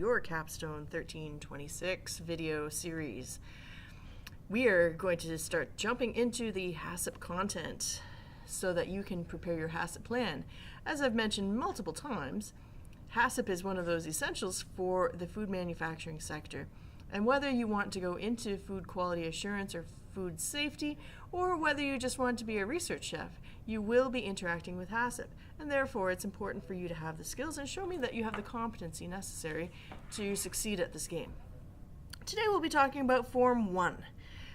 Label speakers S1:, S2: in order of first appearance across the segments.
S1: your Capstone 1326 video series. We are going to start jumping into the HACCP content so that you can prepare your HACCP plan. As I've mentioned multiple times, HACCP is one of those essentials for the food manufacturing sector. And whether you want to go into food quality assurance or food safety, or whether you just want to be a research chef, you will be interacting with HACCP. And therefore, it's important for you to have the skills and show me that you have the competency necessary to succeed at this game. Today we'll be talking about Form 1.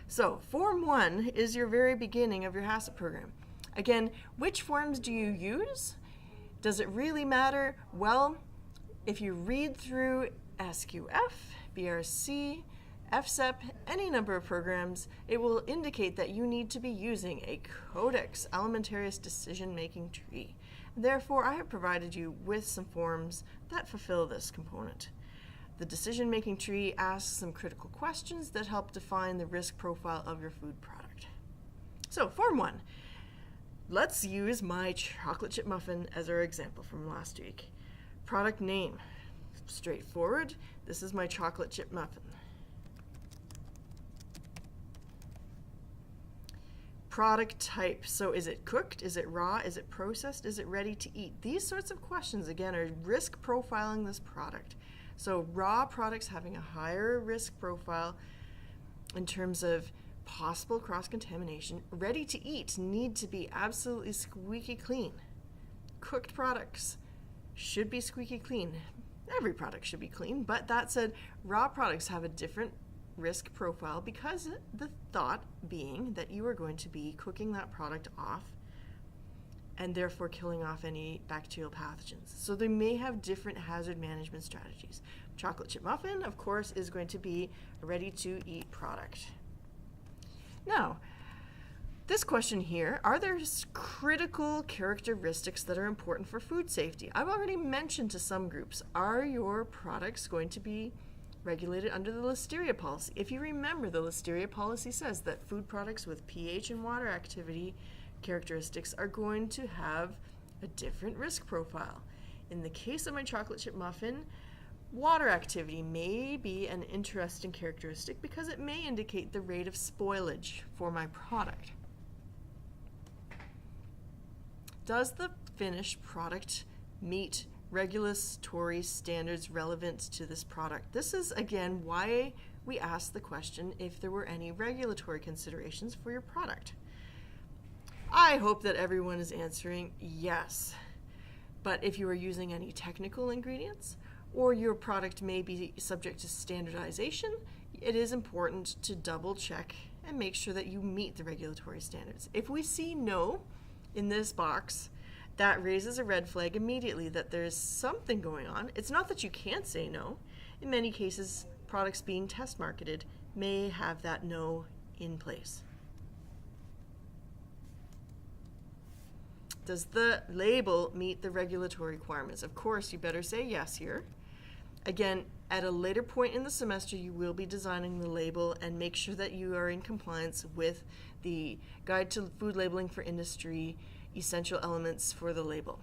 S1: So, Form 1 is your very beginning of your HACCP program. Again, which forms do you use? Does it really matter? Well, if you read through SQF, BRC, FCCP, any number of programs, it will indicate that you need to be using a Codex Alimentarius decision-making tree. Therefore, I have provided you with some forms that fulfill this component. The decision-making tree asks some critical questions that help define the risk profile of your food product. So, Form 1. Let's use my chocolate chip muffin as our example from last week. Product name. Straightforward. This is my chocolate chip muffin. Product type. So is it cooked? Is it raw? Is it processed? Is it ready to eat? These sorts of questions, again, are risk profiling this product. So raw products having a higher risk profile in terms of possible cross-contamination. Ready to eat need to be absolutely squeaky clean. Cooked products should be squeaky clean. Every product should be clean, but that said, raw products have a different risk profile because the thought being that you are going to be cooking that product off and therefore killing off any bacterial pathogens. So they may have different hazard management strategies. Chocolate chip muffin, of course, is going to be a ready-to-eat product. Now, this question here, are there critical characteristics that are important for food safety? I've already mentioned to some groups, are your products going to be regulated under the Listeria policy? If you remember, the Listeria policy says that food products with pH and water activity characteristics are going to have a different risk profile. In the case of my chocolate chip muffin, water activity may be an interesting characteristic because it may indicate the rate of spoilage for my product. Does the finished product meet regulatory standards relevant to this product? This is, again, why we asked the question if there were any regulatory considerations for your product. I hope that everyone is answering yes. But if you are using any technical ingredients or your product may be subject to standardization, it is important to double check and make sure that you meet the regulatory standards. If we see no in this box, that raises a red flag immediately that there's something going on. It's not that you can't say no. In many cases, products being test marketed may have that no in place. Does the label meet the regulatory requirements? Of course, you better say yes here. Again, at a later point in the semester, you will be designing the label and make sure that you are in compliance with the Guide to Food Labeling for Industry essential elements for the label.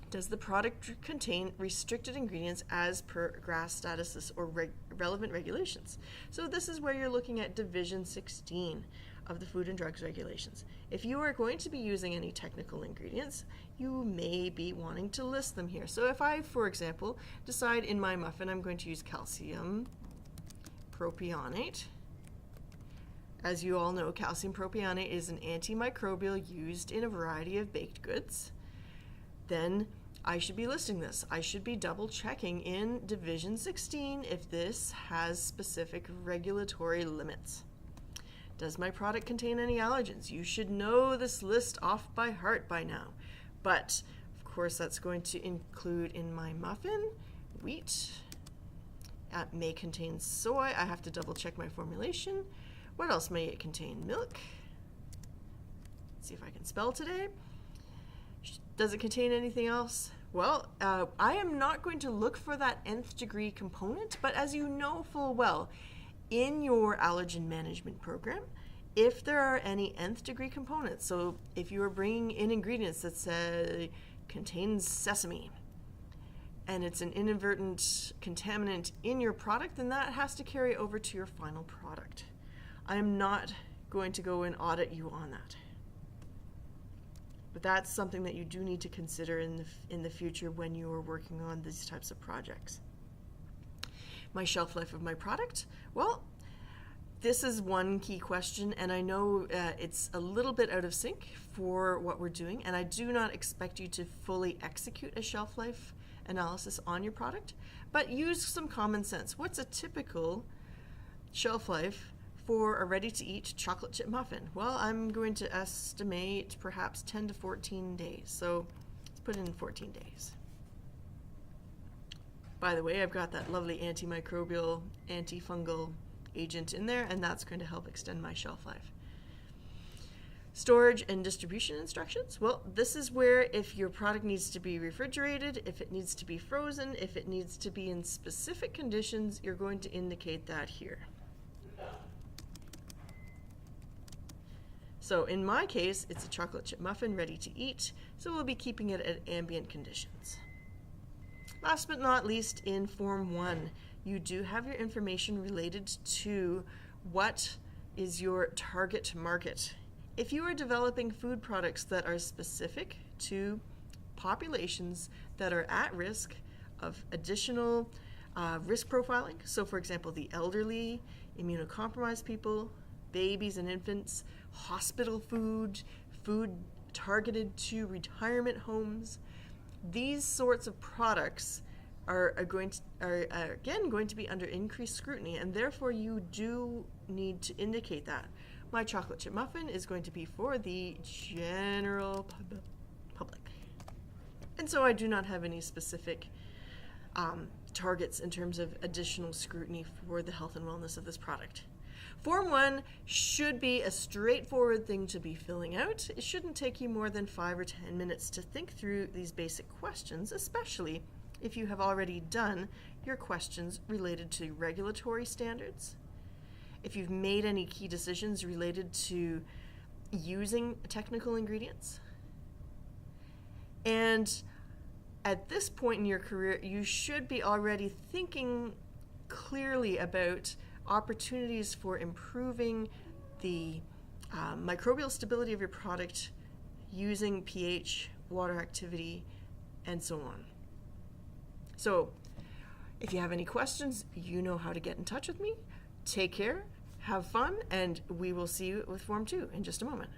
S1: Does the product contain restricted ingredients as per GRAS statuses or relevant regulations? So this is where you're looking at Division 16 of the Food and Drugs Regulations. If you are going to be using any technical ingredients, you may be wanting to list them here. So if I, for example, decide in my muffin I'm going to use calcium propionate. As you all know, calcium propionate is an antimicrobial used in a variety of baked goods. Then I should be listing this. I should be double checking in Division 16 if this has specific regulatory limits. Does my product contain any allergens? You should know this list off by heart by now. But, of course, that's going to include in my muffin, wheat. It may contain soy. I have to double check my formulation. What else may it contain? Milk. Let's see if I can spell today. Does it contain anything else? Well, I am not going to look for that nth degree component, but as you know full well, in your allergen management program, if there are any nth degree components, so if you are bringing in ingredients that say contains sesame, and it's an inadvertent contaminant in your product, then that has to carry over to your final product. I am not going to go and audit you on that. But that's something that you do need to consider in the future when you are working on these types of projects. My shelf life of my product? Well, this is one key question, and I know it's a little bit out of sync for what we're doing, and I do not expect you to fully execute a shelf life analysis on your product, but use some common sense. What's a typical shelf life for a ready-to-eat chocolate chip muffin? Well, I'm going to estimate perhaps 10 to 14 days, so let's put in 14 days. By the way, I've got that lovely antimicrobial, antifungal agent in there, and that's going to help extend my shelf life. Storage and distribution instructions. Well, this is where if your product needs to be refrigerated, if it needs to be frozen, if it needs to be in specific conditions, you're going to indicate that here. So in my case, it's a chocolate chip muffin ready to eat, so we'll be keeping it at ambient conditions. Last but not least, in Form 1, you do have your information related to what is your target market. If you are developing food products that are specific to populations that are at risk of additional risk profiling, so for example, the elderly, immunocompromised people, babies and infants, hospital food, food targeted to retirement homes, these sorts of products are again going to be under increased scrutiny, and therefore you do need to indicate that. My chocolate chip muffin is going to be for the general public. And so I do not have any specific targets in terms of additional scrutiny for the health and wellness of this product. Form 1 should be a straightforward thing to be filling out. It shouldn't take you more than 5 or 10 minutes to think through these basic questions, especially if you have already done your questions related to regulatory standards, if you've made any key decisions related to using technical ingredients. And at this point in your career, you should be already thinking clearly about opportunities for improving the microbial stability of your product using pH, water activity, and so on. So if you have any questions, you know how to get in touch with me. Take care, have fun, and we will see you with Form 2 in just a moment.